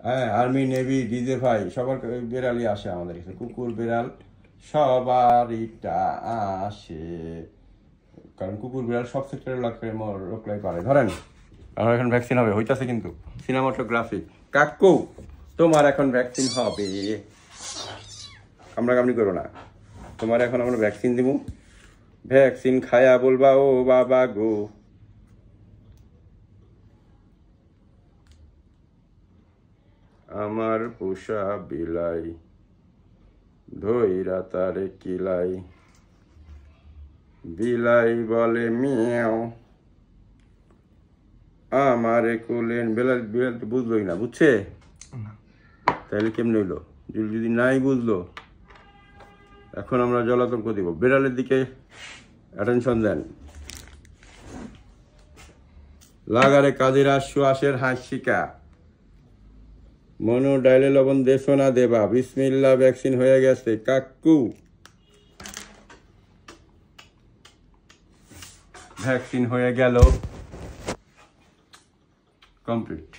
হ্যাঁ, army navy DJ ভাই সবার বিড়ালই আসে আমাদের কাছে, কুকুর বিড়াল সবারইটা আসে, কারণ কুকুর বিড়াল সব সেক্টরের লোকলাই পারে। ধরেন আমার এখন ভ্যাকসিন হবে, হইতাছে কিন্তু সিনেমাটোগ্রাফি। কাকু তোমার এখন ভ্যাকসিন হবে, কামড়াকামড়ি করো না, তোমার এখন আমরা ভ্যাকসিন দিব। ভ্যাকসিন খায়া বলবা ও বাবা গো। আমার পোষা বিলাই ধইরা তারে কিলাই, বিলাই বলে মিয়াও, আমারে কুলেন। বেলাল বিড়াল তো বুঝলোই না, বুঝছে? তাহলে কেমন হইলো যদি নাই বুঝলো? এখন আমরা জলাতঙ্ক দিব, বিড়ালের দিকে অ্যাটেনশন দেন। লাগারে কাজের আশ্বাসের হাসিকা, মনো ডাইলে লবণ দেশো না দেবা, বিসমিল্লা ভ্যাকসিন হয়ে গেছে কাকু। ভ্যাকসিন হয়ে গেল, কমপ্লিট।